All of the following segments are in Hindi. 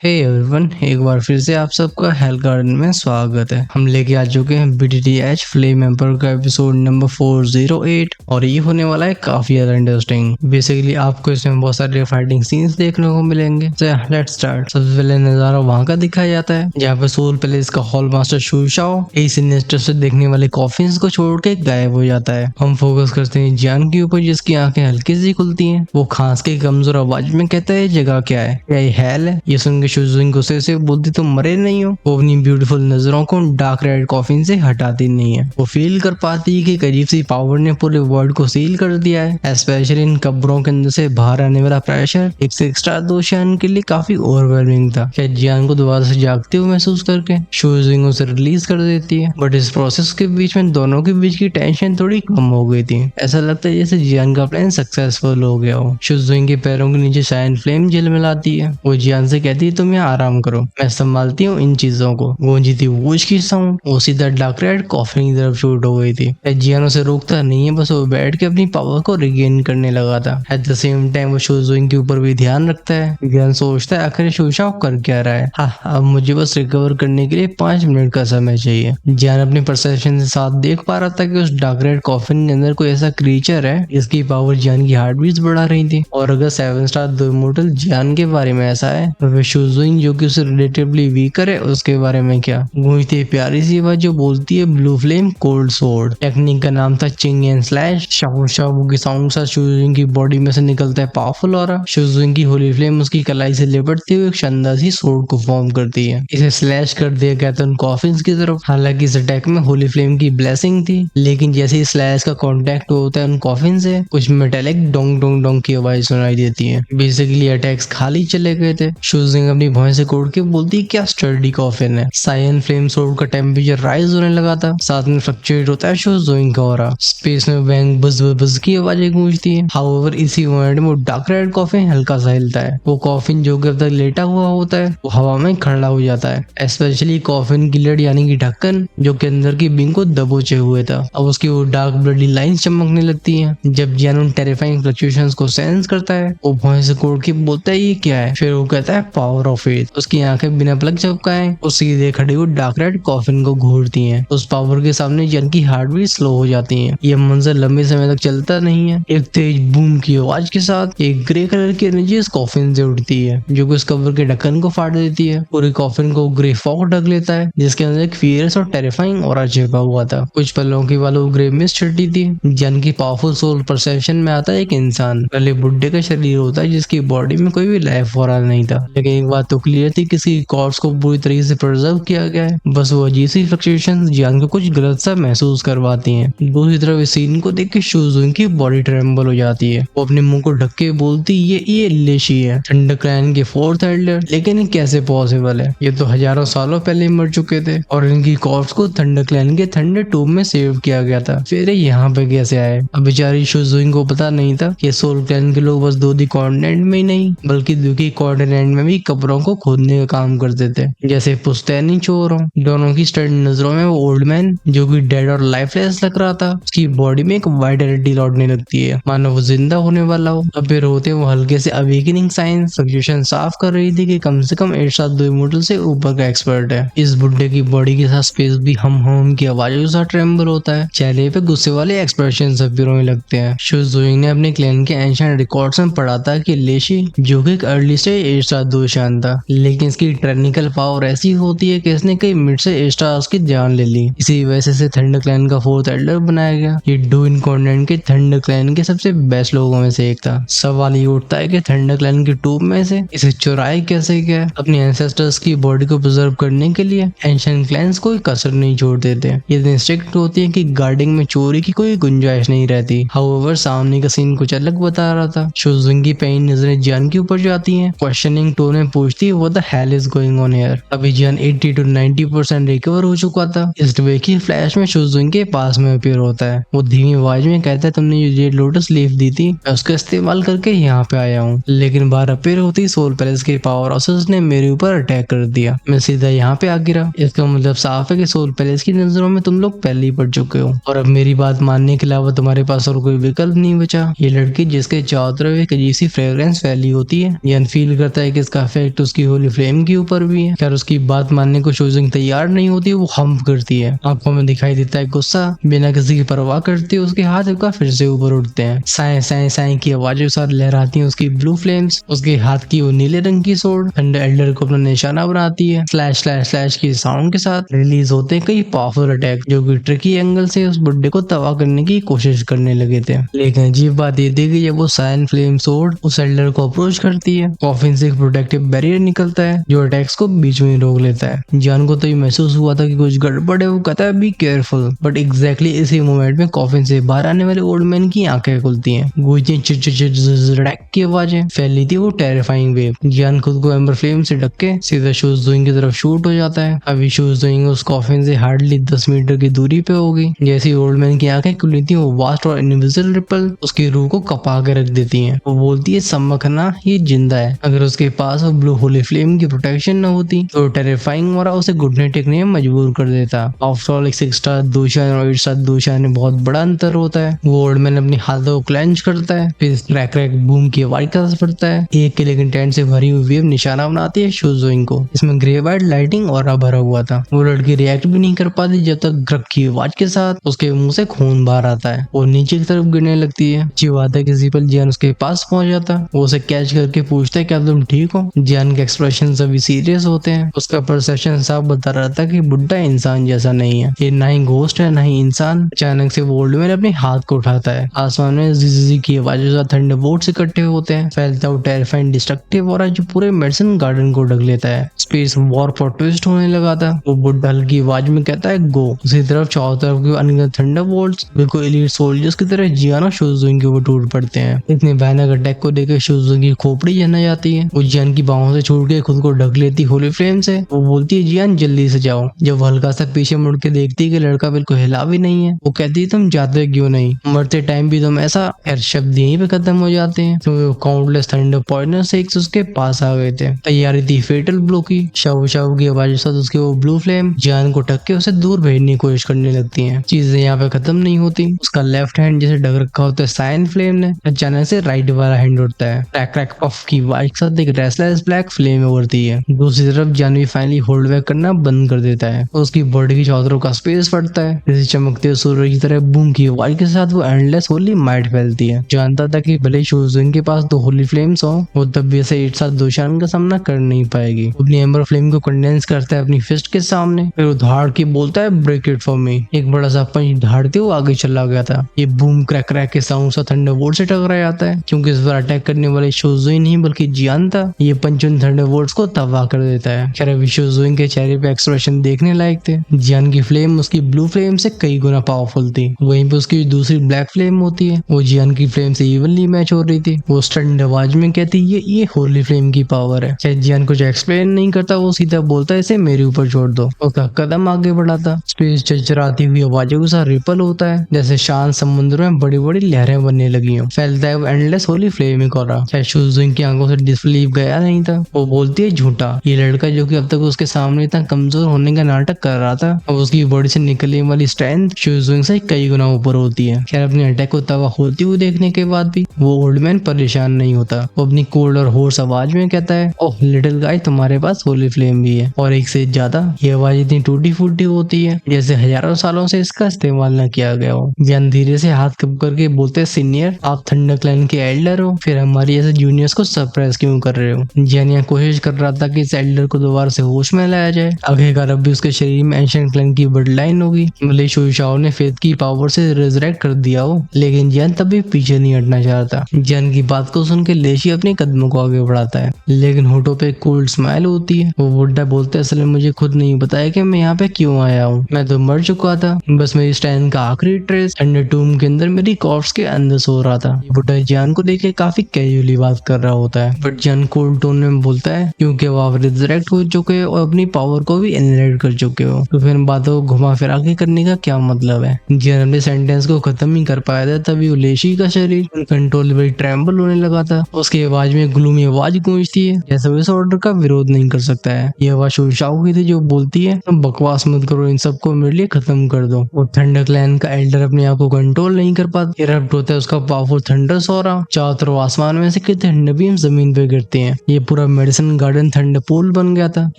हे एवरीवन, एक बार फिर से आप सबका हेल गार्डन में स्वागत है। हम लेके आ चुके हैं BTTH फ्लेम एम्पर का एपिसोड नंबर 408 और ये होने वाला है काफी ज्यादा इंटरेस्टिंग। बेसिकली आपको इसमें बहुत सारे फाइटिंग सीन्स देखने को मिलेंगे। Let's start. सबसे पहले नजारा वहाँ का दिखाया जाता है जहाँ पे सोल पैलेस का हॉल मास्टर शू शाओ सिनेस्टर से देखने वाले कॉफिन्स को छोड़ के गायब हो जाता है। हम फोकस करते हैं जियान के ऊपर जिसकी आंखें हल्की सी खुलती हैं। वो खांस के कमजोर आवाज में कहता है जगह क्या है, क्या ये हेल है? ये सुन के शुजुइंग गुस्से से बोलती तुम मरे नहीं हो। वो अपनी ब्यूटीफुल नजरों को डार्क रेड कॉफिन से हटाती नहीं है। वो फील कर पाती है कि करीब सी पावर ने पूरे वर्ल्ड को सील कर दिया है। स्पेशली इन कब्रों के अंदर से बाहर आने वाला प्रेशर एक एक्स्ट्रा दोशियान के लिए काफी ओवरवेलमिंग था। क्या जियान को दोबारा से जागते हुए महसूस करके शुजुइंग उसे रिलीज कर देती है, बट इस प्रोसेस के बीच में दोनों के बीच की टेंशन थोड़ी कम हो गई थी। ऐसा लगता है जैसे जियान का प्लान सक्सेसफुल हो गया हो। शुजुइंग के पैरों के नीचे शाइन फ्लेम झिलमिलाती है। वो जियान से कहती है तुम यहाँ आराम करो, मैं संभालती हूँ इन चीजों को। गूंजी थी वूश की साउंड। वो सीधा डार्क रेड कॉफिन की तरफ शूट हो गई थी। जियान उसे रोकता नहीं है, बस वो बैठ के अपनी पावर को रिगेन करने लगा था। एट द सेम टाइम वो शुजुइंग के ऊपर भी ध्यान रखता है। जियान सोचता है आखिर शूशाओ कर क्या रहा है। हाँ, अब मुझे बस रिकवर करने के लिए 5 मिनट का समय चाहिए। जियान अपने परसेप्शन से साथ देख पा रहा था कि उस डार्क रेड कॉफिन के अंदर कोई ऐसा क्रीचर है जिसकी पावर जियान की हार्ट बीट्स बढ़ा रही थी। और अगर 7 स्टार द इमॉर्टल जियान के बारे में ऐसा है तो फिर शुजुइंग जो कि उसे रिलेटिवली वीकर है उसके बारे में क्या। गूंजती प्यारी सी आवाज जो बोलती है blue flame cold sword. Technique का नाम था चिंग एंड स्लैश। शाओ शाओ की साउंड से शुजुइंग की बॉडी में से निकलता है पावरफुल ऑरा। शुजुइंग की होली फ्लेम उसकी कलाई से लिपटती हुए एक शानदार सी सोर्ड को फॉर्म करती है। इसे स्लैश कर दिया गया था उन कॉफिन्स की तरफ। हालांकि इस अटैक में होली फ्लेम की ब्लेसिंग थी, लेकिन जैसे ही स्लैश का कांटेक्ट होता है उन कॉफिन से कुछ मेटेलिक डोंग डोंग डोंग की आवाज सुनाई देती है। बेसिकली अटैक्स खाली चले गए थे। शुजुइंग अपनी भौं से कोड़ के बोलती क्या स्टर्डी कॉफिन है। साइन फ्लेम सोर्ड का टेम्परेचर राइज होने लगा था, साथ में फ्लक्चुएट होता है शुजुइंग का ऑरा। स्पेस में बैंग बज बज की आवाजें गूंजती है। हाउएवर इसी मोमेंट में डार्क रेड कॉफिन हल्का सा हिलता है। वो कॉफिन जो कि अब तक लेटा हुआ होता है वो हवा में खड़ा हो जाता है। स्पेशली कॉफिन की लड़ यानी कि ढक्कन जो कि अंदर की बिंग को दबोचे हुए था। अब उसकी वो डार्क ब्लडी लाइंस चमकने लगती हैं। जब जियान उन टेरिफाइंग फ्लक्चुएशंस को सेंस करता है वो भौं से कोड़ के बोलता है ये क्या है। फिर वो कहता है पावर ऑफ फेथ। उसकी आंखें बिना पलक झपकाए वो सीधे खड़े हुए डार्क रेड कॉफिन को घूरती हैं। उस पावर के सामने जियान की हार्ट बीट स्लो हो जाती है। यह मंजर लंबे समय तक चलता नहीं है। एक तेज बूम की आवाज के साथ एक ग्रे कलर की एनर्जी इस कॉफिन से उठती है जो कि उस कवर के ढक्कन को फाड़ देती है। पूरे कॉफिन को ग्रे फॉग ढक लेता है जिसके अंदर एक फियरस और टेरिफाइंग ऑरा छिपा हुआ था। कुछ पलों के बाद वो ग्रे मिस्ट छटी थी। जियान की पावरफुल सोल परसेप्शन में आता है एक इंसान पहले बुड्ढे का शरीर होता है जिसकी बॉडी में कोई भी लाइफ ऑरा नहीं था। लेकिन एक बात तो क्लियर थी कि इसकी कॉर्ड्स को पूरी तरीके से प्रिजर्व किया गया है। बस वो अजीब सी फ्लक्चुएशंस जियान को कुछ गलत सा महसूस करवाती हैं। दूसरी तरफ इस सीन को देख के शुजुइंग की बॉडी ट्रेम्बल हो जाती है। वो अपने मुंह को ढक के बोलती ये लेशी है, थंडर क्लैन के 4th एल्डर। लेकिन ये कैसे पॉसिबल है? ये तो हजारों सालों पहले मर चुके थे और इनकी कॉर्प्स को थंडर क्लैन के थंडर टूब में सेव किया गया था। फिर यहाँ पे कैसे आए? अब बेचारी शुजुइंग को पता नहीं था कि सोल क्लैन के लोग बस दूधी कॉन्टिनेंट में ही नहीं बल्कि दुखी कॉन्टिनेंट में भी कब्रों को खोदने का काम करते थे, जैसे पुश्तैनी चोर हो। दोनों की स्टडी नजरों में वो ओल्ड मैन जो कि डेड और लाइफलेस लग रहा था उसकी बॉडी में एक वाइटलिटी लौटने लगती है मानो वो जिंदा होने वाला हो। अब फिर होते वो हल्के से अवेकनिंग साइंस फ्लक्चुएशन साफ कर रही थी कि कम से कम 8 साल 2 इमॉर्टल से ऊपर का एक्सपर्ट है। इस बुड्ढे की बॉडी के साथ स्पेस भी हम की आवाजों के साथ ट्रेम्बल होता है। चेहरे पे गुस्से वाले एक्सप्रेशन अपीयर होने लगते हैं। शुजुइंग ने अपने क्लैन के एंशिएंट रिकॉर्ड्स में पढ़ा था कि लेशी जो कि एक अर्ली स्टेज 8 स्टार दोशियान था, लेकिन इसकी टेक्निकल पावर ऐसी होती है कि इसने कई मिड से 8 स्टार्स की जान ले ली। इसी वजह से थंडर क्लैन का 4th एल्डर बनाया गया। ये डूइन कॉन्टिनेंट के थंडर क्लैन के सबसे बेस्ट लोगों में से एक था। सवाल ये उठता है कि थंडर क्लैन की टूब में से इसे चुराया कैसे गया? अपने एंसेस्टर्स की बॉडी को प्रिजर्व करने के लिए एंशिएंट क्लैंस कोई कसर नहीं छोड़ते थे। ये इतने स्ट्रिक्ट होती है कि गार्डिंग में चोरी की कोई गुंजाइश नहीं रहती। हाउएवर सामने का सीन कुछ अलग बता रहा था। शुजुइंग की पेन नजरें जियान के ऊपर जाती हैं। क्वेश्चनिंग टोन में पूछती है what the hell is going on here. अभी जियान 80 to 90% रिकवर हो चुका था। इस की फ्लैश में शुजुइंग के पास में अपीयर होता है। वो धीमी आवाज में कहता है तुमने जो रेड लोटस लीफ दी थी मैं उसका इस्तेमाल करके यहाँ पे आया हूँ, लेकिन बाहर अपीयर होती सोल पैलेस के पावर हाउसेस ने मेरे ऊपर अटैक कर दिया। मैं सीधा यहाँ पे आ गिरा। इसका मतलब साफ है कि सोल पैलेस की नजरों में तुम लोग पहले ही पड़ चुके हो और अब मेरी बात मानने के अलावा तुम्हारे पास और कोई विकल्प नहीं बचा। ये लड़की जिसके चारों तरफ एक अजीब सी फ्रेग्रेंस फैली होती है, यानी फील करता है कि इसका डायरेक्ट उसकी होली फ्लेम के ऊपर भी है। खैर उसकी बात मानने को शूजिंग तैयार नहीं होती, वो हम्प करती है। आंखों में दिखाई देता है गुस्सा। बिना किसी की परवाह करते उसके हाथ एक बार फिर से ऊपर उठते हैं। साए साए साए की आवाजें के साथ लहराती हैं उसकी ब्लू फ्लेम्स। उसके हाथ की वो नीले रंग की सोड थंडर एल्डर को अपना निशाना बनाती है। स्लैश स्लैश स्लैश की साउंड के साथ रिलीज होते हैं कई पावरफुल अटैक जो कि ट्रिकी एंगल से उस बुड्ढे को तबाह करने की कोशिश करने लगे थे। लेकिन अजीब बात ये थी कि जब वो साइन फ्लेम सोड उस एल्डर को अप्रोच करती है, कॉफिन से एक प्रोटेक्टिव बैरियर निकलता है जो अटैक्स को बीच में रोक लेता है। जान को तो ये महसूस हुआ था कि कुछ गड़बड़ है। वो कहता है बी केयरफुल, बट एग्जैक्टली इसी मोमेंट में कॉफिन से बाहर आने वाले ओल्ड मैन की आंखें खुलती हैं। गूंजती चिट की आवाजें फैली थी वो टेरिफाइंग वेव। जान खुद को एम्बर फ्लेम से ढक के सीधा शूज डूइंग की तरफ शूट हो जाता है। अभी शूज डूइंग उस कॉफिन से हार्डली 10 मीटर की दूरी पे होगी। जैसे ओल्ड मैन की आंखें खुली थी, वो वास्ट और इनविजिबल रिपल उसकी रूह को कपा के रख देती हैं। वो बोलती है समखना ये जिंदा है। अगर उसके पास वो ब्लू होली फ्लेम की प्रोटेक्शन न होती तो टेरिफाइंग वाला उसे घुटने टेकने में मजबूर कर देता। आफ्टर ऑल एक 6 स्टार दोशान और 8 स्टार दोशान में बहुत बड़ा अंतर होता है। वो ओल्ड मैन अपनी हाथों को क्लेंच करता है, फिर क्रैक क्रैक बूम की आवाज का असर पड़ता है। एक के लेकिन टेंट से भरी हुई वेव निशाना बनाती है शूजोइंग को। इसमें ग्रे वाइट लाइटिंग और भरा हुआ था। वो लड़की रिएक्ट भी नहीं कर पाती जब तक ग्रक की आवाज के साथ उसके मुंह से खून बाहर आता है। वो नीचे की तरफ गिरने लगती है। अच्छी बात है कि जीपल जियान उसके पास पहुंच जाता। वो उसे कैच करके पूछता है क्या तुम ठीक हो। जियान के एक्सप्रेशन सभी सीरियस होते हैं। उसका परसेप्शन साफ बता रहा था कि बुड्ढा इंसान जैसा नहीं है, ये ना ही घोस्ट है ना ही इंसान। अचानक से वो ओल्ड मैन अपने हाथ को उठाता है। आसमान में जी की आवाजों से थंडरबोल्ट्स इकट्ठे होते हैं। फैलता हुआ टेरिफाइंग डिस्ट्रक्टिव और जो पूरे मेडिसिन गार्डन को ढक लेता है। स्पेस वॉर पर ट्विस्ट होने लगा था। वो बुड्ढा हल्की आवाज में कहता है गो। उसी तरफ चारों तरफ के अनगिनत थंडरबोल्ट्स बिल्कुल एलीट सोल्जर्स की तरह जियान और शूजोइंग के ऊपर टूट पड़ते हैं। इतने भयानक अटैक को देकर शूजोइंग की खोपड़ी जलने जाती है। वो जियान की बाहों से छूट के खुद को ढक लेती होली फ्लेम से। वो बोलती है जियान जल्दी से जाओ। जब हल्का सा पीछे मुड़ के देखती है कि लड़का बिल्कुल हिला भी नहीं है, वो कहती है तुम जाते क्यों नहीं, मरते टाइम भी तुम ऐसा। खैर शब्द यहीं पे खत्म हो जाते हैं क्योंकि काउंटलेस थंडर पॉइजनर सेक्स उसके पास आ गए थे। तैयारी थी फेटल ब्लो की। शव शव की आवाज के साथ उसके वो ब्लू फ्लेम जियान को ढक के उसे दूर भेजने की कोशिश करने लगती हैं। चीजें यहाँ पे खत्म नहीं होती। उसका लेफ्ट हैंड जैसे ढक रखा होता है साइन फ्लेम ने, अचानक से राइट वाला हैंड उठता है। क्रैक क्रैक पफ की आवाज के साथ एक रेस्टलेस ब्लैक फ्लेम उभरती है। दूसरी तरफ जानवी फाइनली होल्ड बैक करना बंद कर देता है। उसकी बॉडी की चारों तरफ का स्पेस फटता है। जैसे चमकते सूरज की तरह बूम की आवाज के साथ वो एंडलेस होली माइट फैलती है। जानता था कि भले शूजिंग के पास 2 होली फ्लेम्स हो, वो तब भी ऐसे 8 साथ दोशान का सामना कर नहीं पाएगी। अपनी एम्बर फ्लेम को कंडेंस करता है अपनी फिस्ट के सामने, फिर वो धाड़ के बोलता है ब्रेक इट फॉर मी। एक बड़ा सा पंच धाड़ते हुए आगे चला गया था। ये बूम क्रैक क्रैक के साउंड सा थंडरबोल्ट से टकरा जाता है क्योंकि इस बार अटैक करने वाले शूजिंग नहीं बल्कि जियान था। ये पंच उन थंडरबोल्ट्स को तबाह कर देता है। खैर अभी शूजिंग के चेहरे पे एक्सप्रेशन देखने लायक थे। जियान की फ्लेम उसकी ब्लू फ्लेम से कई गुना पावरफुल थी। वहीं पे उसकी दूसरी ब्लैक फ्लेम होती है, वो जियान की फ्लेम से इवनली मैच हो रही थी। वो स्टंड आवाज में कहती ये होली फ्लेम की पावर है। शायद जियान कुछ एक्सप्लेन नहीं करता, वो सीधा बोलता है इसे मेरे ऊपर छोड़ दो। उसका कदम आगे बढ़ाता। स्पेस चरचराती हुई आवाजों के साथ रिपल होता है जैसे शांत समुद्र में बड़ी बड़ी लहरें बनने लगी हो। फैलता है वो एंडलेस होली फ्लेम एक और शायद शूजिंग की आंखों से डिस्बिलीव गया नहीं था। वो बोलती है झूठा। ये लड़का जो कि अब तक उसके सामने इतना कमजोर होने का नाटक कर रहा था, अब उसकी बॉडी से निकलने वाली स्ट्रेंथ शूजिंग से कई गुना ऊपर होती है। खैर अपने अटैक को तबाह होती हुई देखने के बाद भी वो ओल्ड मैन परेशान नहीं होता। वो अपनी कोल्ड और होर्स आवाज में कहता है ओह लिटिल गाय तुम्हारे पास होली फ्लेम भी है और एक से ज्यादा। ये आवाज इतनी टूटी फूटी होती है जैसे हजारों सालों से इसका इस्तेमाल न किया गया हो। जियान धीरे से हाथ कप करके बोलते सीनियर आप थंडर क्लैन के एल्डर हो, फिर हमारी ऐसे जूनियर्स को सरप्राइज क्यों कर रहे हो। जियान यहाँ कोशिश कर रहा था कि इस एल्डर को दोबारा से होश में लाया जाए। आखिरकार अब भी उसके शरीर में एंशिएंट क्लैन की ब्लड लाइन होगी। भले शूशाओ ने फेथ की पावर से रिजरेक्ट कर दिया हो, लेकिन जियान तब भी पीछे नहीं हटना चाहता। जियान की बात को सुन के लेशी अपने कदमों को आगे बढ़ाता है, लेकिन होठों पे कोल्ड स्माइल होती है। वो बुड्ढा बोलता है असल में मुझे खुद नहीं बताया कि मैं यहाँ पे क्यों आया हूँ, मैं तो मर चुका था। बस मेरी स्ट्रेंथ का आखिरी ट्रेस अंडर टूम के अंदर मेरी कॉर्प्स के अंदर सो रहा था। बुड्ढा जियान को देखे काफी कैजुअली बात कर रहा होता है, बट जियान कोल्ड टोन में बोलता है क्योंकि वो आप रिजरेक्ट हो चुके हो और अपनी पावर को भी एनलाइट कर चुके हो, तो फिर बातों को घुमा फिरा के करने का क्या मतलब है। जियान अपने सेंटेंस को खत्म ही कर पाया था तभी वो लेशी का शरीर अनकंट्रोलेबल ट्रेम्बल होने लगा था। उसकी आवाज में ग्लूमी आवाज गूंजती है जैसे वो इस ऑर्डर का विरोध नहीं कर सकता है। ये आवाज शूशाओ की थी जो बोलती है तुम बकवास मत करो, इन सबको मेरे लिए खत्म कर दो। वो थंडर क्लैन का एल्डर अपने आप को कंट्रोल नहीं कर पाता। इरप्ट होता है उसका पावरफुल थंडर सौरा। चारों तरफ आसमान में से कितने थंडर बीम जमीन पे गिरते हैं। ये पूरा पूरा मेडिसिन गार्डन थंडरबोल्ट बन गया था।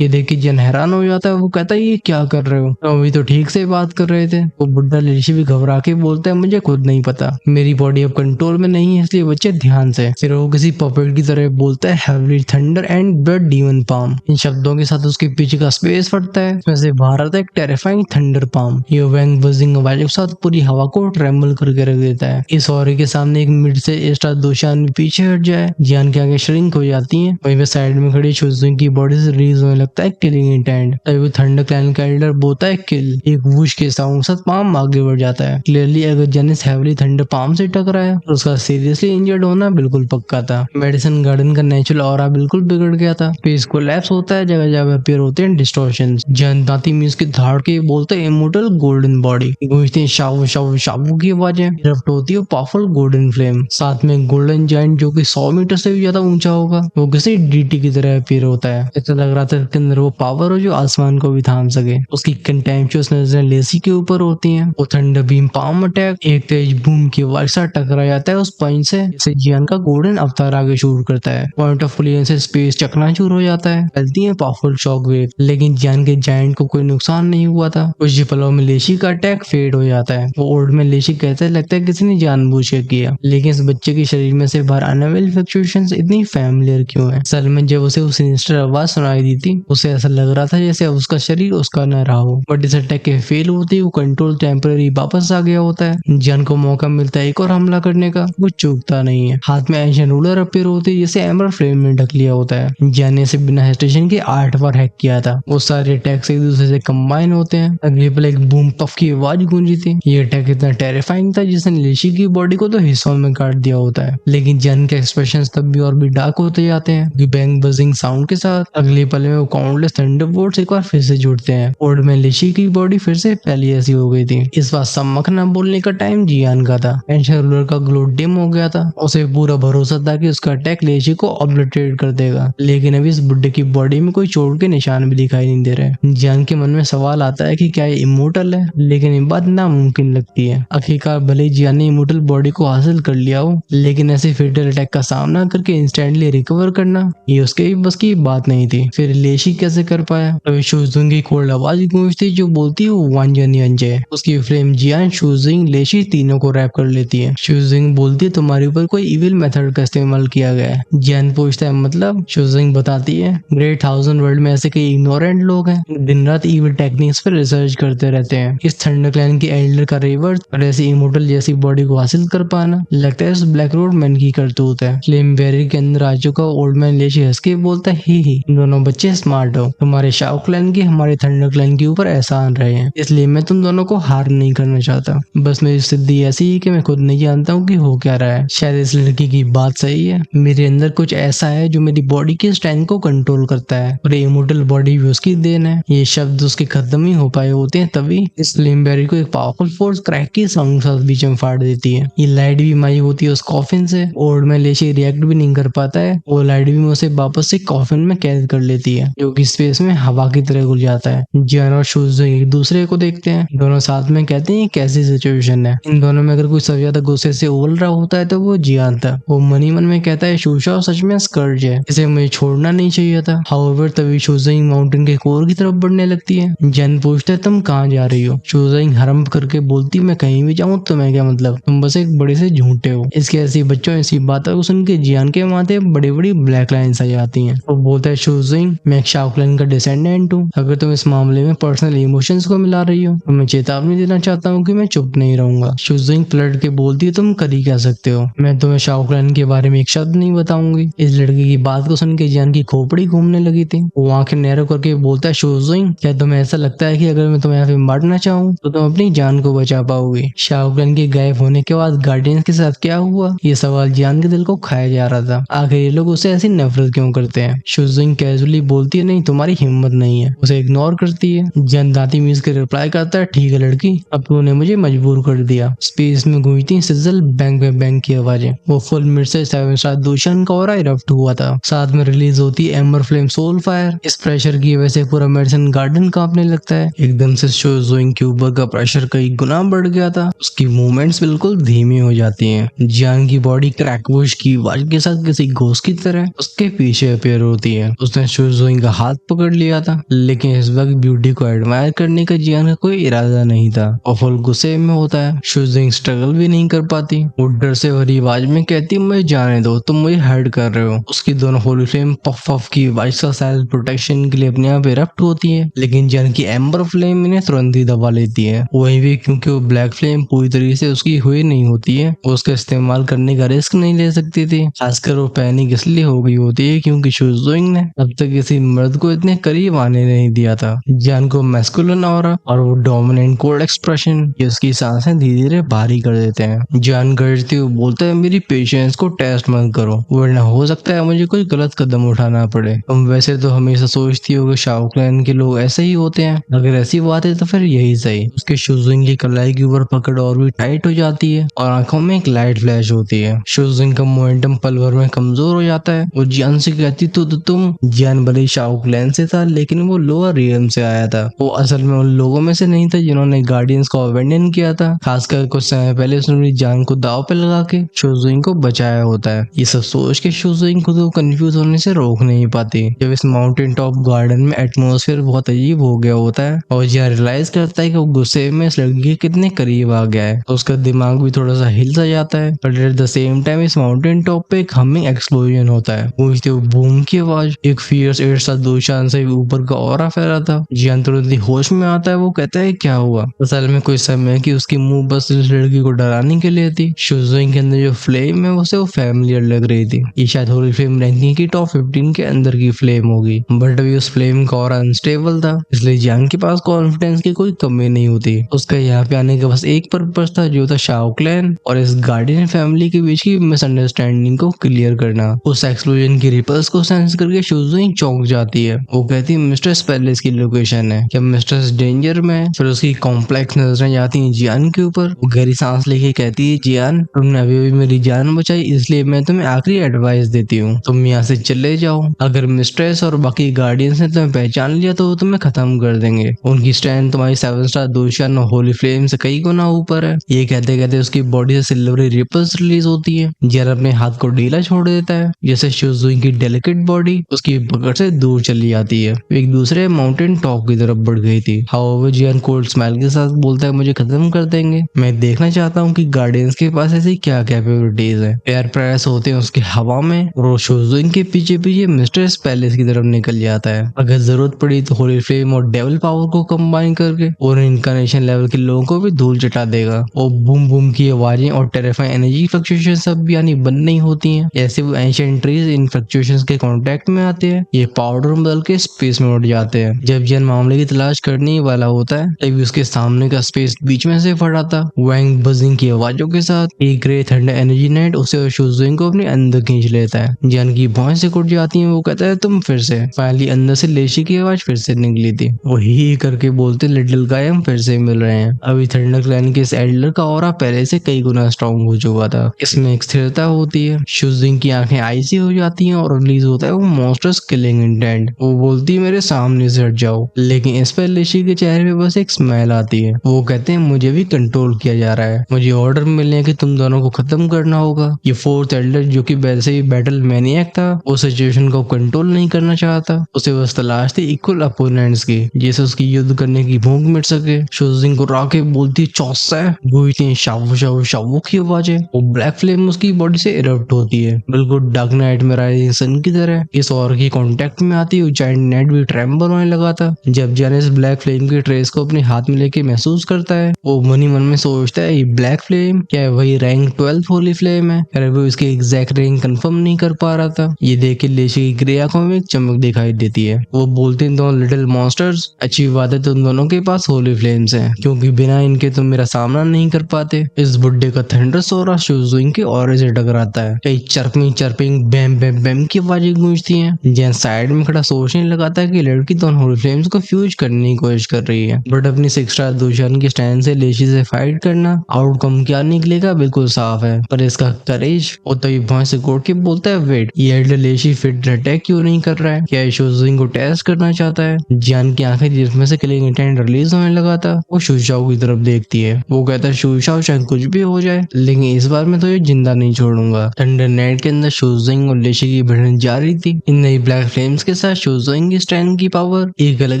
ये देख के जियान हैरान हो जाता है। वो कहता है ये क्या कर रहे हो, तो अभी तो ठीक से बात कर रहे थे। वो बुड्ढा लेशी भी घबरा के बोलता है मुझे खुद नहीं पता, मेरी बॉडी अब कंट्रोल में नहीं है, इसलिए बच्चे ध्यान से। फिर वो किसी पपेट की तरह बोलता है heavily thunder and blood demon palm. इन शब्दों के साथ उसके पीछे का स्पेस फटता है, इसमें से बाहर आता है एक टेरिफाइंग थंडर पाम। ये वैंग बजिंग आवाज के साथ पूरी हवा को ट्रेम्बल करके रख देता है। इस औरे के सामने एक मिड से एक्स्ट्रा दोशान पीछे हट जाए, जियान के आगे श्रिंक हो जाती है। वहीं पे साइड में खड़ी शुजुंग की बॉडी से रिलीज होने लगता है किलिंग इंटेंट। तभी वो थंडर क्लैन का एल्डर बोलता है किल। एक वूश के साउंड के साथ पाम आगे बढ़ जाता है। क्लियरली अगर जेनिस हैवली थंडर पाम से टकराया तो उसका सीरियसली इंजर्ड होना बिल्कुल पक्का था। मेडिसिन गार्डन का नेचुरल ऑरा बिल्कुल बिगड़ गया था। स्पेस कोलैप्स होता है, जगह जगह अपीयर होते हैं डिस्टॉर्शंस। जियान दांती मींस की धाड़ के बोलते हैं इमोर्टल गोल्डन बॉडी। गूंजती है शावू शावू शावू की आवाजें, इरप्ट होती है पावरफुल गोल्डन फ्लेम। साथ में गोल्डन जायंट जो कि 100 मीटर से भी ज्यादा ऊंचा होगा, वो किसी डीटी की तरह अपीयर होता है। ऐसा लग रहा था इसके अंदर वो पावर हो जो आसमान को भी थाम सके। उसकी कंटेम्पचुअस नजरें लेसी के ऊपर होती हैं। वो थंडर बीम पाम अटैक एक तेज बूम की आवाज से टकरा जाता है उस पॉइंट से, जिससे जियान का गोल्डन अवतार आगे शूट करता है। पॉइंट ऑफ कोलिजन से स्पेस चकनाचूर हो जाता है, फैलती है पावरफुल शॉक वेव। लेकिन जियान के जायंट को कोई नुकसान नहीं हुआ था। कुछ ही पलों में लेशी का अटैक फेड हो जाता है। वो ओल्ड में लेशी कहते लगता है किसी ने जानबूझ के किया, लेकिन इस बच्चे के शरीर में से बाहर आने वाली फ्लक्चुएशंस इतनी फैमिलियर क्यों है। असल में जब उसे उस सिनिस्टर आवाज सुनाई दी थी, उसे ऐसा लग रहा था जैसे उसका शरीर उसका न रहा हो। बट इस अटैक के फेल होते ही वो कंट्रोल टेम्पररी वापस आ गया होता है। जियान को मौका मिलता है एक और हमला करने का, वो चूकता नहीं है। हाथ में एंशिएंट रूलर अपीयर होती है जिसे एमर फ्लेम में ढक लिया होता है। जियान ने इसे बिना हेजिटेशन के 8 बार हैक किया था। वो सारे अटैक्स एक दूसरे से कंबाइन होते हैं। अगले पल एक बूम पफ की आवाज गूंजी थी। ये अटैक इतना टेरिफाइंग था जिसने लेशी की बॉडी को तो हिस्सों में काट दिया होता है। लेकिन जियान के एक्सप्रेशंस तब भी और भी डार्क होते जाते हैं। बैंग बजिंग साउंड के साथ अगले पल में वो काउंटलेस थंडरबोल्ट्स एक बार फिर से जुड़ते हैं और में लेशी की बॉडी फिर से पहले ऐसी हो गई थी। इस बार सम्मक न बोलने का टाइम जियान का था। एंशिएंट रूलर का ग्लो डिम हो गया था। उसे पूरा भरोसा था कि उसका अटैक लेशी को ऑब्लिटरेट कर देगा, लेकिन अभी इस बुड्ढे की बॉडी में कोई चोट के निशान भी दिखाई नहीं दे रहे। जियान के मन में सवाल आता है कि क्या ये इमोर्टल है, लेकिन ये बात नामुमकिन लगती है। आखिरकार भले ही जियान ने इमोर्टल बॉडी को हासिल कर लिया हो, लेकिन ऐसे फेटल अटैक का सामना करके इंस्टेंटली रिकवर करना ये उसके बस की बात नहीं थी। फिर लेशी कैसे कर पाया। तो शुजुंग की कोल्ड आवाज गूंजती जो बोलती है वांजन यंजे। उसकी फ्लेम जियान, शुजुंग, लेशी तीनों को रैप कर लेती है। शुजुंग बोलती है तुम्हारे ऊपर कोई इविल मेथड का इस्तेमाल किया गया है। जियान पूछता है मतलब। शुजुंग बताती है ग्रेट 1000 वर्ल्ड में ऐसे कई इग्नोरेंट लोग हैं, दिन रात इविल टेक्निक्स पर रिसर्च करते रहते हैं। इस थंडर क्लैन के एल्डर का रिवर्स और ऐसी इमोर्टल जैसी बॉडी को हासिल कर पाना लगता है इस ब्लैक रोड मैन की करतूत है। फ्लेम बैरियर के अंदर आ चुका ओल्ड मैन लेशी हंस के बोलता है ही दोनों बच्चे स्मार्ट हो, तुम्हारे शाओ क्लैन के हमारे थंडर क्लैन के ऊपर एहसान रहे हैं, इसलिए मैं तुम दोनों को हार नहीं करना चाहता। बस मेरी स्थिति ऐसी है कि मैं खुद नहीं जानता हूँ कि हो क्या रहा है। शायद इस लड़की की बात सही है, मेरे अंदर कुछ ऐसा है जो मेरी बॉडी की स्ट्रेंथ को कंट्रोल करता है और इमोर्टल बॉडी भी उसकी देन है। ये शब्द उसके खत्म ही हो पाए होते हैं तभी इस फ्लेम बैरियर को एक पावरफुल फोर्स क्रैक की साउंड साथ बीच में फाड़ देती है। ये लाइट भी माई होती है उस कॉफिन से और मैं लेशी रिएक्ट भी नहीं कर पाता है। वो लाइट भी उसे वापस से कॉफिन में कैद कर लेती है जो कि स्पेस में हवा की तरह घुल जाता है। जियान और शुजुंग एक दूसरे को देखते हैं, दोनों साथ में कहते हैं कैसी सिचुएशन है। इन दोनों में अगर कोई सबसे ज्यादा गुस्से से उबल रहा होता है तो वो जियान था। वो मनी मन में कहता है शुशा सच में स्कर्ज है, इसे मुझे छोड़ना नहीं चाहिए था। हाउएवर तभी शुजुंग माउंटेन के कोर की तरफ बढ़ने लगती है। जियान पूछता है तुम कहाँ जा रही हो। शुजुंग हरम्प करके बोलती मैं कहीं भी जाऊँ तुम्हें क्या मतलब, तुम बस एक बड़े से झूठे हो। इसके ऐसी बच्चों ऐसी बातों को सुन के जियान के माथे बड़ी बड़ी ब्लैक लाइन्स आ जाती हैं। वो बोलता है शुजुंग मैं एक शाओ क्लैन का डिसेंडेंट हूँ, अगर तुम इस मामले में पर्सनल इमोशंस को मिला रही हो तो मैं चेतावनी देना चाहता हूँ कि मैं चुप नहीं रहूंगा। शुजुंग पलट के बोलती है तुम कर ही क्या सकते हो, मैं तुम्हें शाओ क्लैन के बारे में एक शब्द नहीं बताऊंगी। इस लड़की की बात को सुन के जियान की खोपड़ी घूमने लगी थी। वो आंखें नैरो करके बोलता है शुजुंग क्या तुम्हें ऐसा लगता है कि अगर मैं तुम्हें यहाँ पे मारना चाहूँ तो तुम अपनी जान को बचा पाओगी। शाओ क्लैन के गायब होने के बाद गार्डियंस के साथ क्या हुआ, ये सवाल जियान के दिल को खाया जा रहा था। आखिर ये लोग उसे ऐसी नफरत क्यों करते हैं। शुजुंग कैजुअली बोलती है नहीं तुम्हारी हिम्मत नहीं है, उसे इग्नोर करती है। जियान दांती मीज के रिप्लाई करता है ठीक है लड़की, अब तूने मुझे मजबूर कर दिया। स्पेस में गूंजती सिजल बैंक में बैंक की आवाजें। वो फुल मिड से 7 स्टार दूषण का ऑरा इरप्ट हुआ था। साथ में रिलीज होती है एम्बर फ्लेम सोल फायर। इस प्रेशर की वजह से पूरा मेडिसिन गार्डन कांपने लगता है। एकदम से शुजुंग के ऊपर का प्रेशर कई गुना बढ़ गया था। उसकी मूवमेंट्स बिल्कुल धीमी हो जाती हैं। जियान की बॉडी क्रैक वुश की आवाज के साथ किसी घोष की तरह उसके उसके पीछे अपेयर होती है। उसने शुजुइंग का हाथ पकड़ लिया था, लेकिन इस वक्त ब्यूटी को एडमायर करने का जियान का कोई इरादा नहीं था और फुल गुस्से में होता है। शुजुइंग स्ट्रगल भी नहीं कर पाती। वो डर से भरी आवाज में कहती मुझे जाने दो, तुम मुझे हर्ट कर रहे हो। उसकी दोनों होली फ्लेम पफ पफ की वाइस का सेल्फ प्रोटेक्शन के लिए अपने आप इरप्ट होती है, लेकिन जियान की एम्बर फ्लेम इन्हें तुरंत ही दबा लेती है। वहीं भी क्योंकि वो ब्लैक फ्लेम पूरी तरीके से उसकी हुई नहीं होती है, वो उसका इस्तेमाल करने का रिस्क नहीं ले सकती थी। खासकर वो पैनिक इसलिए हो गई होती है क्योंकि शुजुइंग ने अब तक किसी मर्द को इतने करीब आने नहीं दिया था। जियान को मैस्कुलिन ऑरा और वो डोमिनेंट कोल्ड एक्सप्रेशन ये उसकी सांसें धीरे धीरे भारी कर देते हैं। जियान गरजते हुए बोलता है मेरी पेशेंस को टेस्ट मत करो, वरना हो सकता है मुझे कोई गलत कदम उठाना पड़े। तुम वैसे तो हमेशा सोचती हो कि शाओ क्लैन के लोग ऐसे ही होते हैं, अगर ऐसी बात है तो फिर यही सही। उसके शुजुइंग की कलाई के ऊपर पकड़ और भी टाइट हो जाती है और आंखों में एक लाइट फ्लैश होती है। शुजुइंग का मोमेंटम पल भर में कमजोर हो जाता है। वो जियान से कहती तो तुम जियान भले ही शाओ क्लैन से था, लेकिन वो लोअर रियम से आया था। वो असल में उन लोगों में से नहीं था जिन्होंने गार्डियंस को अबेंडन किया था। खासकर कुछ समय पहले उसने अपनी जान को दाव पे लगा के शुजुइंग को बचाया होता है। ये सब सोच के शुजुइंग खुद को कंफ्यूज होने से रोक नहीं पाती। जब इस माउंटेन टॉप गार्डन में एटमॉस्फेयर बहुत अजीब हो गया होता है और जियान रियलाइज करता है कि वो गुस्से में इस लड़की के कितने करीब आ गया है, तो उसका दिमाग भी थोड़ा सा हिल सा जाता है। But at the same time इस माउंटेन टॉप पे एक हमिंग एक्सप्लोजन होता है। गूंजते हुए बूम की आवाज, एक फियर्स एयर सा दूशान से ऊपर का ऑरा फैला था। जियान तुरंत ही होश में आता है। वो कहता है क्या हुआ। असल में कोई समय की उसकी मुंह बस इस लड़की को डराने के लिए थी। शुजुइंग के अंदर जो फ्लेम है उसे वो फैमिलियर लग रही थी। ये शायद होली फ्लेम रैंकिंग की टॉप 15 के अंदर की फ्लेम होगी, बट अभी उस फ्लेम का ऑरा अनस्टेबल था, इसलिए जियान के पास कॉन्फिडेंस की कोई कमी नहीं होती। उसका यहाँ पे आने का बस एक पर्पस था, जो था शाओ क्लैन और इस गार्डियन फैमिली के बीच की मिसअंडरस्टैंडिंग को क्लियर करना। उस एक्सप्लोजन की रिपल्स को सेंस करके शुजुइंग चौंक जाती है। वो कहती है मिस्ट्रेस पैलेस की लोकेशन है, क्या मिस्ट्रेस डेंजर में है? फिर उसकी कॉम्प्लेक्स नजरें जाती हैं जियान के ऊपर। वो गहरी सांस लेके कहती है जियान तुमने अभी भी मेरी जान बचाई, इसलिए मैं तुम्हें आखिरी एडवाइस देती हूँ, तुम यहाँ से चले जाओ। अगर मिस्ट्रेस और बाकी गार्डियंस ने तुम्हें पहचान लिया तो वो तुम्हें खत्म कर देंगे। उनकी स्ट्रेंथ तुम्हारी 7 स्टार दूषण और होली फ्लेम से कई गुना ऊपर है। ये कहते कहते उसकी बॉडी से सिल्वरी रिपल्स रिलीज होती है। जियान अपने हाथ को ढीला छोड़ देता है, जैसे शुजुइंग की डेलिकेट बॉडी उसकी पकड़ से दूर चली जाती है। एक दूसरे माउंटेन टॉप की तरफ बढ़ गई थी। हाउएवर जियान कोल्ड स्माइल के साथ बोलता है मुझे खत्म कर देंगे, मैं देखना चाहता हूँ कि गार्डियंस के पास ऐसी क्या कैपेबिलिटीज है। एयर प्रेस होते हैं उसके हवा में और वो शुजुइंग के पीछे पीछे मिस्ट्रेस पैलेस की तरफ निकल जाता है। अगर जरूरत पड़ी तो होली फ्लेम और डेविल पावर को कंबाइन करके और इनकारनेशन लेवल के लोगों को भी धूल चटा देगा। और बूम बूम की आवाजें और टेरिफाइंग एनर्जी फ्लक्चुएशन सब भी यानी बंद नहीं होती हैं। ऐसे वो एंशिएंट ट्रीज इन फ्लक्चुएशंस के कांटेक्ट में आते हैं, ये पाउडर में बदल के स्पेस में उड़ जाते हैं। जब जियान मामले की तलाश करने ही वाला होता है तभी उसके सामने का स्पेस बीच में से फटा था। वैंग बजिंग की आवाजों के साथ एक ग्रे थंडर एनर्जी नाइट उसे और शुजुइंग को अपने अंदर खींच लेता है। जियान की भौं से कुट जाती है। वो कहता है तुम फिर से। फाइनली अंदर से लेशी की आवाज फिर से निकली थी। वो ही करके बोलते लिटिल गाय हम फिर से मिल रहे हैं। अभी थंडर क्लैन के इस एल्डर का ऑरा पहले से कई गुना स्ट्रॉन्ग हो चुका था। इसमें एक स्थिरता होती है। शुजुइंग की आंखें आईसी हो जाती हैं और रिलीज होता है वो मॉन्स्टर्स किलिंग इंटेंट। वो बोलती है मेरे सामने से हट जाओ, लेकिन इस पर लेशी के चेहरे पे बस एक स्माइल आती है। वो कहते हैं मुझे भी कंट्रोल किया जा रहा है, मुझे ऑर्डर मिलने कि तुम दोनों को खत्म करना होगा। ये फोर्थ एल्डर जो कि वैसे ही बैटल मैनियक था, वो सिचुएशन को कंट्रोल नहीं करना चाहता। उसे बस तलाश थी इक्वल अपोनेंट्स की जिससे उसकी युद्ध करने की भूख मिट सके। शुजिंग को राके बोलती चौसा है, गूंजती शावो शावो शावो की आवाजें। वो ब्लैक फ्लेम उसकी बॉडी से इरप्ट होती है, बिल्कुल डार्क नाइट में राइजिंग सन की तरह। इस और की कांटेक्ट में आती है जायंट नेट भी ट्रेम्बल होने लगा था। जब जानिस ब्लैक फ्लेम की ट्रेस को अपने हाथ में लेके महसूस करता है, वो मन ही मन में सोचता है ये ब्लैक फ्लेम क्या वही रैंक 12 होली फ्लेम है। अरे वो इसकी एग्जैक्ट रैंक कंफर्म नहीं कर पा रहा था। ये देख के लेशी की ग्रे आंखों में एक चमक दिखाई देती है। वो बोलते हैं दोनों लिटिल मॉन्स्टर्स, अच्छी बात है तुम दोनों के पास होली फ्लेम्स हैं, क्योंकि बिना इनके तुम मेरा सामना नहीं कर पाते। इस बुड्ढे का थंडर सोरा शुजुइंग के ऑरे से टकराता है। कई चर्पिंग बैम बैम बैम की आवाजें गूंजती हैं। जैन साइड में खड़ा सोचने लगाता है कि लड़की दोनों होली फ्लेम्स को फ्यूज करने की कोशिश कर रही है, बट अपनी 6 स्टार दुश्मन की स्टैंड से लेशी से फाइट करना आउटकम क्या निकलेगा बिल्कुल साफ है। पर इसका करेज और तभी भौं से गोड़ के बोलता है वेट, ये एल्डर लेशी फिट अटैक क्यों नहीं कर रहा है? क्या शुजुइंग को टेस्ट करना चाहता है? जियान की आंखें जिसमें से किलिंग इंटेंट रिलीज होने लगा था, वो शुशाओ की तरफ देखती है। वो कहता है शुशाओ चाहे कुछ भी हो जाए, लेकिन इस बार मैं तो ये जिंदा नहीं छोड़ूंगा। थंडर नाइट के अंदर शुजिंग और लेशी की जिंदगी बढ़ने जा रही थी। इन नई ब्लैक फ्लेम्स के साथ शोज़ोइंग की स्ट्रेंथ की पावर एक अलग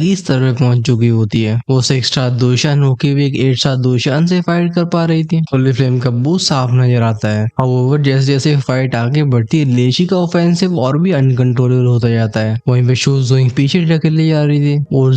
ही स्तर पे पहुंच चुकी होती है। वो 6 स्टार दोशान होके भी एक 8 स्टार दोशान से फाइट कर पा रही थी। होली फ्लेम का बूस्ट साफ नजर आता है। हाउएवर जैसे जैसे फाइट आगे बढ़ती है, लेशी का ऑफेंसिव और भी अनकंट्रोलेबल होता जाता है। वहीं पे शोज़ोइंग पीछे ढकेले जा रही थी और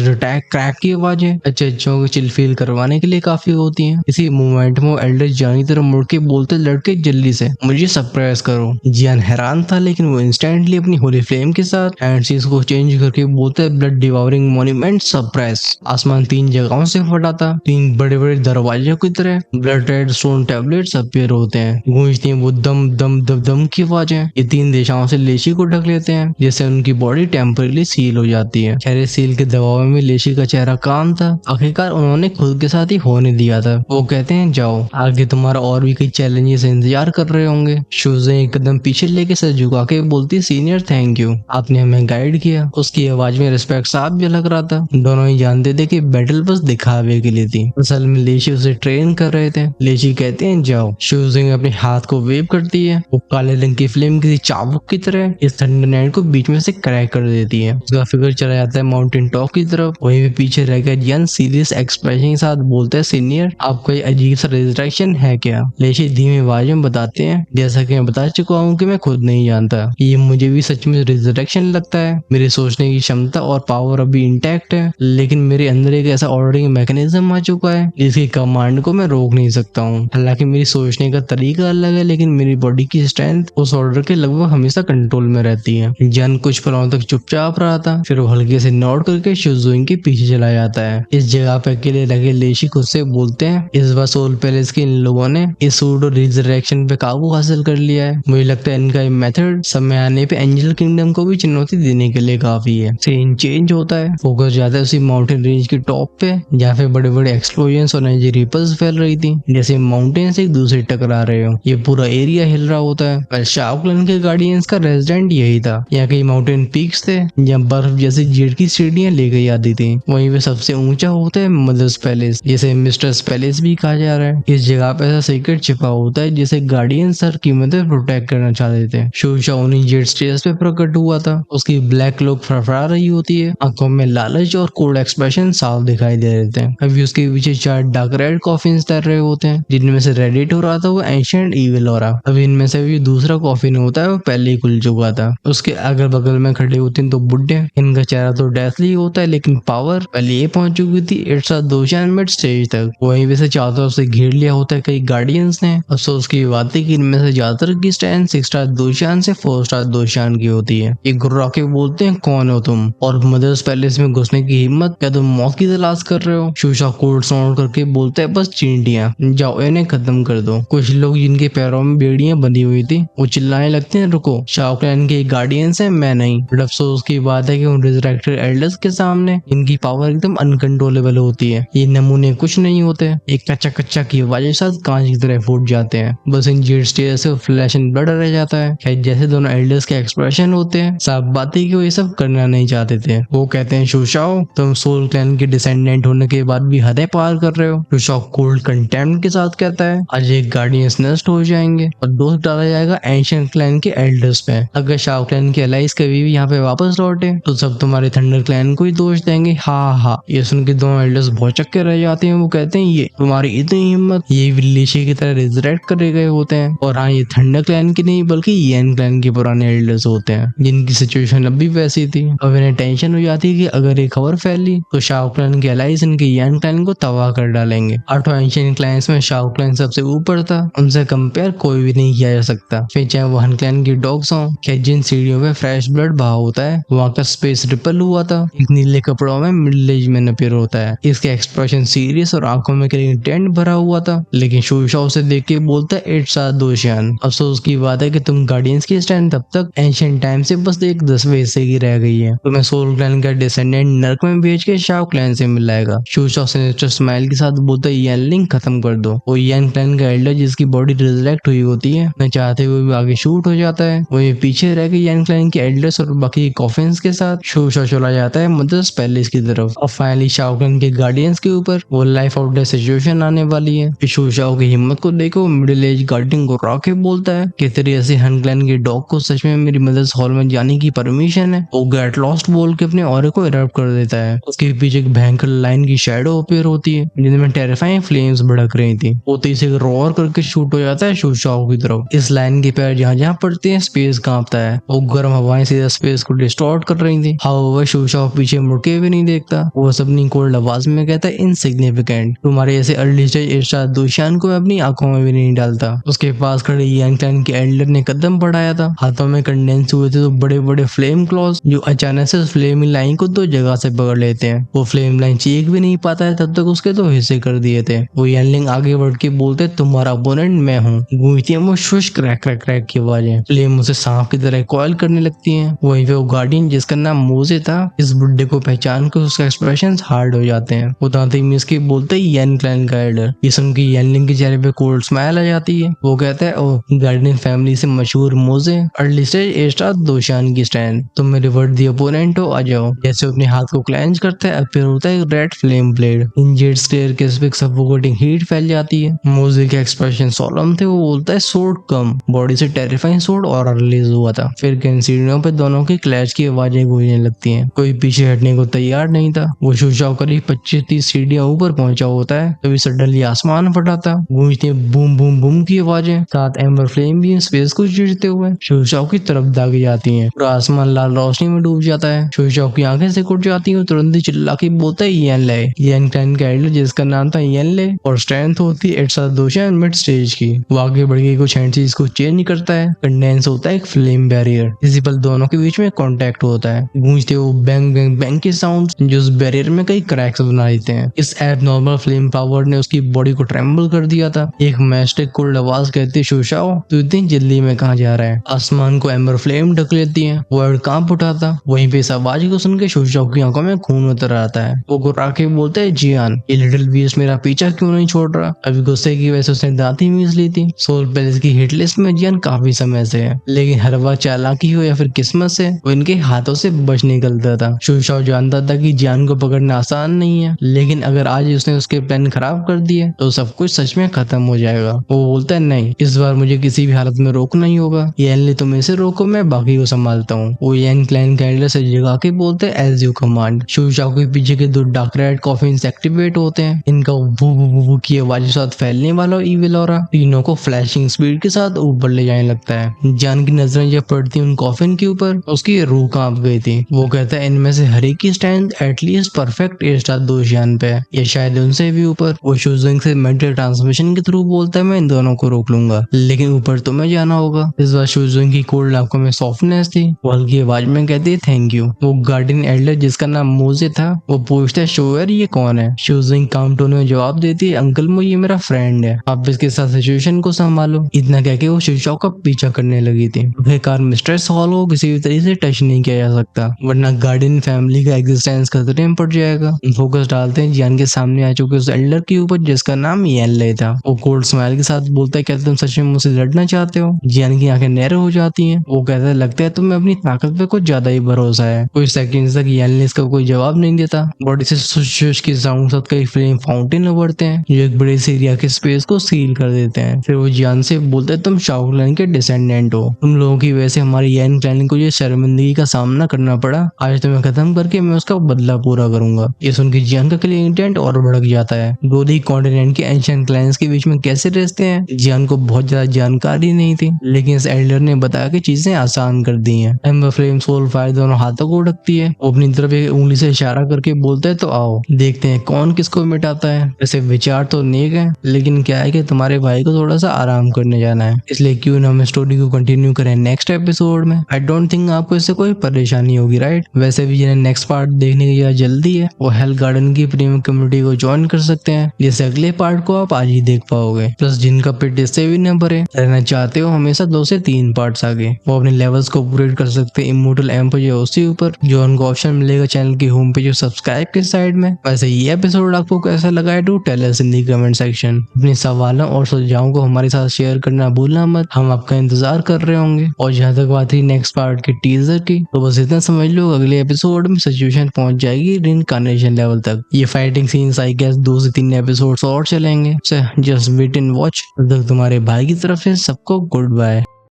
अटैक क्रैक की आवाजें अच्छे अच्छों को चिल फील करवाने के लिए काफी होती हैं। इसी मोमेंट में एल्डर जानी तरफ मुड़ के बोलते, लड़के जल्दी से मुझे सरप्राइज करो। जियान हैरान था, लेकिन वो इंस्टेंटली अपनी होली फ्लेम के साथ हैंडसीज को चेंज करके बोलते, ब्लड डिवावरिंग मॉन्यूमेंट सरप्राइज। आसमान 3 जगहों से फटा था। 3 बड़े बड़े दरवाजों की तरह blood red stone tablets appear होते हैं। गूंजती हैं वो दम दम दम दम की आवाजें। ये 3 दिशाओं से लेशी को ढक लेते हैं, जिससे उनकी बॉडी टेम्परेली सील हो जाती है। खैर सील के दबाव में लेशी का चेहरा काम था। आखिरकार उन्होंने खुद के साथ ही होने दिया था। वो कहते हैं, जाओ आगे तुम्हारा और भी कई चैलेंजेस इंतजार कर रहे होंगे। शूज़े एक कदम पीछे लेके सर झुका के बोलती, सीनियर थैंक यू, आपने हमें गाइड किया। उसकी आवाज में रिस्पेक्ट साफ भी लग रहा था। दोनों ही जानते थे कि बैटल बस दिखावे के लिए थी, असल में लेशी उसे ट्रेन कर रहे थे। लेशी कहते हैं, जाओ। शूज़े अपने हाथ को वेव करती है। वो काले रंग की फ्लेम किसी चाबुक की तरह इस थंडर नाइट को बीच में से क्रैक कर देती है। उसका फिगर चला जाता है माउंटेन टॉप की तरफ। वहीं पे पीछे रह गया जियान सीरियस एक्सप्रेशन के साथ बोलता है, सीनियर आपका ये अजीब सा रिजरेक्शन है क्या? लेशी धीमी आवाज में बताते हैं, जैसा कि मैं बता चुका हूँ कि मैं खुद नहीं जानता। ये मुझे भी सच में रिजरेक्शन लगता है। मेरी सोचने की क्षमता और पावर अभी इंटैक्ट है, लेकिन मेरे अंदर एक ऐसा ऑर्डरिंग मैकेनिज्म आ चुका है जिसकी कमांड को मैं रोक नहीं सकता हूँ। हालांकि मेरी सोचने का तरीका अलग है, लेकिन मेरी बॉडी की स्ट्रेंथ उस ऑर्डर के लगभग हमेशा कंट्रोल में रहती है। जन कुछ पलों तक चुपचाप रहा था, फिर वो हल्के से नोट करके शूज़ोइंग के पीछे चला जाता है। इस जगह पे अकेले लगे लेशी खुद से बोलते हैं, इस बार सोल पैलेस के इन लोगों ने इस सूडो रिजरेक्शन पे काबू हासिल कर लिया है। मुझे लगता है इनका ये मेथड समय आने पे एंजल किंगडम को भी चुनौती देने के लिए काफी है। सीन चेंज होता है, फोकस जाता है उसी माउंटेन रेंज के टॉप पे, जहाँ पे बड़े बड़े एक्सप्लोजन और एनर्जी रिपल्स फैल रही थी, जैसे माउंटेन से एक दूसरे टकरा रहे हो। ये पूरा एरिया हिल रहा होता है। पर शाओक्लन के गार्डियंस का रेजिडेंट यही था। यहाँ कई माउंटेन पीक्स थे जहाँ बर्फ जैसी जेड की सीढ़ियां ले गई आती थी। वहीं पे सबसे ऊंचा होता है मदर्स पैलेस, जिसे मिस्टर्स पैलेस भी कहा जा रहा है। इस जगह पे ऐसा सीक्रेट छिपा होता है जिसे गार्डियंस हर कीमत पे प्रोटेक्ट करना चाहते थे। शूशा उन्हीं जेड स्टेज पे प्रकट हुआ था। उसकी ब्लैक लुक फड़फड़ा रही होती है, आंखों में लालच और कोल्ड एक्सप्रेशन साफ दिखाई दे रहे थे। अभी उसके पीछे 4 डार्क रेड कॉफिन तैर रहे होते हैं, जिनमें से रेडिट हो रहा था वो एंशिएंट ईविल हो रहा। अभी इनमें से भी दूसरा कॉफिन होता है, वो पहले ही खुल चुका था। उसके अगल बगल में खड़े होते हैं तो बुड्ढे। इनका चेहरा तो डेथली होता है, लेकिन पावर पहले ये पहुंच चुकी थी इट्स दोशान मिड स्टेज तक। वहीं पे से चारों तरफ से घेर लिया होता है कई गार्डियंस ने। अफसोस की बात है कि इनमें से ज्यादातर की स्टैंड 6 स्टार दोशान से 4 स्टार दोशान की होती है। ये गुर्रा के बोलते हैं, कौन हो तुम और मदर्स पैलेस में घुसने की हिम्मत? क्या तुम मौत की तलाश कर रहे हो? शूशा कोड साउंड करके बोलते है, बस चींटियां, जाओ इन्हें खत्म कर दो। कुछ लोग जिनके पैरों में बेड़ियां बंधी हुई थी वो चिल्लाने लगते हैं, रुको, शाओक्लैन के गार्डियंस है, मैं नहीं। बट अफसोस की बात है कि उन रिजरेक्टेड एल्डर्स के सामने इनकी पावर एकदम अनकंट्रोलेबल होती है। ये नमूने कुछ नहीं होते, एक कच्चा कच्चा की वजह से कांच की तरह फूट जाते हैं। बस इन जेड स्टेज से फ्लैश एंड ब्लड रह जाता है। खैर जैसे दोनों एल्डर्स के एक्सप्रेशन होते हैं, साफ बात है कि वो ये सब करना नहीं चाहते थे। वो कहते हैं, शूशाओ तुम सोल क्लैन के डिसेंडेंट होने के बाद भी हदें पार कर रहे हो। शूशाओ कोल्ड कंटेम्प्ट के साथ कहता है, आज एक गार्डियंस नष्ट हो जाएंगे और दोष डाला जाएगा एंशिएंट क्लैन के एल्डर्स पे। अगर शाओ क्लैन के एलाइज कभी भी यहाँ पे वापस लौटे तो सब तुम्हारे थंडर क्लैन को ही दोष देंगे। हाँ हाँ। ये सुन के दोनों एल्डर्स बहुत चक्के रह जाते हैं। वो कहते हैं, ये तुम्हारी इतनी हिम्मत, ये विलेशी की तरह रिजरेक्ट करे गए होते हैं। और हाँ, ये थंडर क्लैन की नहीं बल्कि येन क्लैन के पुराने एल्डर्स होते हैं, जिनकी सिचुएशन अब भी वैसी थी। अब इन्हें टेंशन हो जाती है कि अगर ये खबर फैली तो शाओ क्लैन के एलाइज इनके येन क्लैन को तबाह कर डालेंगे। 8 एंशिएंट क्लैंस में शाओ क्लैन सबसे ऊपर था, उनसे कंपेयर कोई भी नहीं किया जा सकता। फिर चाहे वो हन क्लैन की डॉग्स हों, क्या जिन सीढ़ियों पे फ्रेश ब्लड बहा होता है वहाँ का स्पेस रिपल हुआ था, एक नीले कपड़ों में मिडिल एज मैन अपीयर होता है। इसके एक्सप्रेशन सीरियस और आंखों में इंटेंट भरा हुआ था। लेकिन शूशा उसे देख के बोलता है, इट्स दोशान, अफसोस की बात है कि तुम गार्डियंस की स्ट्रेंथ अब तक एंशिएंट टाइम से बस एक 10वें हिस्से की रह गई है। तुम्हें सोल क्लैन का डिसेंडेंट नर्क में भेज के शाओ क्लैन से मिलाएगा। शूशा सिनिस्टर स्माइल के साथ बोलता है, येन लिंक खत्म कर दो। वो येन क्लैन का एल्डर जिसकी बॉडी रिजरेक्ट हुई होती है न चाहते हुए भी आगे शूट हो जाता है। वो पीछे रह के येन क्लैन के एल्डर्स और बाकी कॉफिन्स के साथ शूशा चला जाता है मदर्स पैलेस की तरफ। और फाइनली शाओ क्लैन के गार्डियंस के ऊपर वो लाइफ आउट डेथ सिचुएशन आने वाली है। शूशाओ की हिम्मत को देखो, मिडिल एज गार्डियन को रॉके बोलता है कि तेरी ऐसी हन क्लैन की डॉग को सच में मेरी मदर्स हॉल में जाने की परमिशन है। वो गेट लॉस्ट बोल के अपने ऑरे को इरप्ट कर देता है। उसके पीछे एक भयंकर लाइन की शैडो अपीयर होती है जिनमें टेरिफाइंग फ्लेम्स भड़क रही थी। वो तेजी से रोर करके शूट हो जाता है शूशाओ की तरफ। इस लाइन के पैर जहाँ जहाँ पड़ते हैं स्पेस कांपता है। वो गर्म हवाएं सीधा स्पेस को डिस्टॉर्ट कर रही थी। हाउएवर शूशाओ पीछे मुड़ के भी नहीं देखता। वो अपनी कोल्ड आवाज में कहता है इनसिग्निफिकेंट, तुम्हारे ऐसे अर्ली स्टेज इरशाद दोशियान को मैं अपनी आंखों में भी नहीं डालता। उसके पास खड़े यांग क्लैन के एल्डर ने कदम बढ़ाया था। हाथों में कंडेंस हुए थे तो बड़े बड़े फ्लेम क्लॉज जो अचानक से फ्लेम लाइन को 2 जगह से पकड़ लेते हैं। वो फ्लेम लाइन चीख भी नहीं पाता है तब तक उसके 2 हिस्से कर दिए थे। वो यनलिंग आगे बढ़ के बोलते तुम्हारा अपोनेंट मैं हूँ। गूंजती है वो शुश क्रैक क्रैक क्रैक की आवाजें। फ्लेम उसे सांप की तरह कॉइल करने लगती हैं। वहीं पे वो गार्डियन जिसका नाम मोजे था इस बुड्ढे को पहचान कर उसका एक्सप्रेशन हार्ड हो जाते हैं। वो दांती मिस के बोलते ही यन क्लैन का एल्डर। ये सुन के यनलिंग के चेहरे पे कोल्ड स्माइल आ जाती है। वो कहता है ओ गार्डियन फैमिली से मशहूर मोजे अर्ली स्टेज ए स्टार दोशान की स्टैंड, तुम मेरे वर्ड दी ओपोनेंट हो, आ जाओ। जैसे अपने हाथ को क्लेंच करता है फिर होता है रेड फ्लेम ब्लेड। इंजेड स्टेयर के सफोकेटिंग हीट फैल जाती है। मोजे के एक्सप्रेशन सोलम थे। वो बोलता है सोर्ड कम। बॉडी से टेरिफाइंग सोर्ड और रिलीज हुआ था। फिर सीढ़ियों पे दोनों की क्लैश की आवाजें गूंजने लगती हैं। कोई पीछे हटने को तैयार नहीं था। वो शूशाओ करीब 25-30 सीढ़ियां ऊपर पहुंचा होता है तभी सडनली आसमान फटाता। गूंजती बूम बूम बूम की आवाजें साथ एम्बर फ्लेम भी स्पेस को चीरते हुए शूशाओ की तरफ दागी जाती हैं। पूरा आसमान लाल रोशनी में डूब जाता है। शूशाओ की आंखें सिकुड़ जाती हैं। तुरंत ही चिल्ला के बोलता है येन ले। येन क्लैन का एल्डर जिसका नाम था येन ले और स्ट्रेंथ होती है इट्स दोशियान मिड स्टेज की। वो आगे बढ़ के कुछ हैंड को चेंज करता है। कंडेंस होता है एक फ्लेम बैरियर। इसी पल दोनों के बीच में कांटेक्ट होता है। गूंजते वो बैंग बैंग बैंग के साउंड जो उस बैरियर में कई क्रैक्स बना देते हैं। इस एबनॉर्मल फ्लेम पावर ने उसकी बॉडी को ट्रेम्बल कर दिया था। एक मैस्टिक कोल्ड आवाज कहती है शूशाओ तू इतनी जल्दी में कहाँ जा रहा है। आसमान को एम्बर फ्लेम ढक लेती है। वर्ड कांप उठा था। वहीं पे इस आवाज को सुन के शूशाओ की आंखों में खून उतर आता है। वो गुर्रा के बोलते है जियान ये लिटिल बीस्ट मेरा पीछा क्यों नहीं छोड़ रहा। अभी गुस्से की वजह से उसने दांती मीस ली थी। सोल पैलेस की हिट लिस्ट में जियान काफी समय से है लेकिन हर बार चालाकी हो या फिर किस्मत से वो इनके हाथों से बच निकलता था। शूशाओ जानता था कि जियान को पकड़ना आसान नहीं है लेकिन अगर आज उसने उसके प्लान खराब कर दिए तो सब कुछ सच में खत्म हो जाएगा। वो बोलता है नहीं इस बार मुझे किसी भी हालत में रोकना ही होगा। येन तुम इसे रोको मैं बाकी को संभालता हूँ। वो येन क्लैन कैंडल से जगा के बोलते हैं एज यू कमांड। शूशाओ के पीछे के 2 डार्क रेड कॉफिन्स एक्टिवेट होते हैं। इनका वू वू वू वू की आवाज के साथ फैलने वाला ईविल ऑरा तीनों को फ्लैशिंग स्पीड के साथ ऊपर ले जाने लगता है। जान की नजरें जब पड़ती उन कॉफिन के ऊपर उसकी रूह कांप गई थी। वो कहता है इनमें से हर एक की स्टैंड एटलीस्ट परफेक्ट ए स्टार दोशियान पे या शायद उनसे भी ऊपर। वो शूजिंग से मेंटल ट्रांसमिशन के थ्रू बोलता है मैं इन दोनों को रोक लूंगा लेकिन ऊपर तुम्हें जाना होगा। इस बार शूजिंग की कोल्ड आंखों में सॉफ्टनेस थी। वो हल्की आवाज में कहती है थैंक यू। वो गार्डियन एल्डर जिसका नाम मोजे था वो पूछता है शोयर ये कौन है। शूजिंग काम टोन में जवाब देती है अंकल वो ये मेरा फ्रेंड है आप इसके साथ सिचुएशन को संभालो। इतना कह के वो शूशाओ का पीछा करने लगी थी। बेकार मिस्ट्रेस हॉल को किसी भी तरीके से टच नहीं किया जा सकता वरना गार्डियन फैमिली का एग्जिस्टेंस खतरे में पड़ जाएगा। फोकस डालते हैं जियान के सामने आ चुके उस एल्डर के ऊपर जिसका नाम येन ले था। वो कोल्ड स्माइल के साथ बोलता है क्या तुम सच में मुझसे लड़ना चाहते हो। जियान की आंखें नहर हो जाती हैं। वो कहता है लगता है तुम्हें अपनी ताकत पे कुछ ज्यादा ही भरोसा है। कुछ सेकंड तक येन ले इसका कोई जवाब नहीं देता। बॉडी से शुश के साउंड साथ कई फ्लेम फाउंटेन उभरते हैं जो एक बड़े से एरिया के स्पेस को सील कर देते हैं। फिर वो जियान से बोलते है तुम शाओ क्लैन के डिसेंडेंट हो। तुम लोगों की वजह से हमारी येन क्लैन को ये शर्मिंदगी का सामना करना पड़ा। आज तुम्हें खत्म करके मैं उसका बदला पूरा करूंगा। ये सुन के जियान का क्लियर इंटेंट और भड़क जाता है। दोनों कॉन्टिनेंट के एंशिएंट क्लैंस के बीच में कैसे रहते हैं जियान को बहुत ज्यादा जानकारी नहीं थी लेकिन इस एल्डर ने बताया कि चीजें आसान कर दी हैं। एम्बर फ्लेम सोल फायर दोनों हाथों को उठकती है। वो अपनी तरफ एक उंगली से इशारा करके बोलता है तो आओ देखते हैं कौन किसको मिटाता है। वैसे विचार तो नेक है लेकिन क्या है कि तुम्हारे भाई को थोड़ा सा आराम करने जाना है इसलिए क्यों ना हम स्टोरी को कंटिन्यू करें नेक्स्ट एपिसोड में। आई डोंट थिंक आपको इससे कोई परेशानी होगी राइट। वैसे भी जिन्हें नेक्स्ट पार्ट देखने की जल्दी है वो हेल गार्डन की प्रीमियम कम्युनिटी को ज्वाइन कर सकते हैं जिससे अगले पार्ट को आप आज ही देख पाओगे। प्लस जिनका पेट इससे भी न भरे रहना चाहते हो हमेशा 2 से 3 पार्ट्स आगे वो अपने लेवल्स को अपग्रेड कर सकते हैं इमोर्टल एम्प जो उसके ऊपर जो उनको ऑप्शन मिलेगा चैनल की होम पेज सब्सक्राइब के साइड में। वैसे ये एपिसोड आपको कैसा लगा है to tell us in the comment section. अपने सवालों और सुझावों को हमारे साथ शेयर करना भूलना मत। हम आपका इंतजार कर रहे होंगे। और जहाँ तक बात थी नेक्स्ट पार्ट के टीजर की तो बस इतना समझ लो अगले एपिसोड में सिचुएशन पहुंच जाएगी रिइंकार्नेशन लेवल तक। ये फाइटिंग सीन्स आई गेस 2 से 3 एपिसोड्स और चलेंगे। Just wait and watch. तब तक तुम्हारे भाई की तरफ से सबको गुड बाय।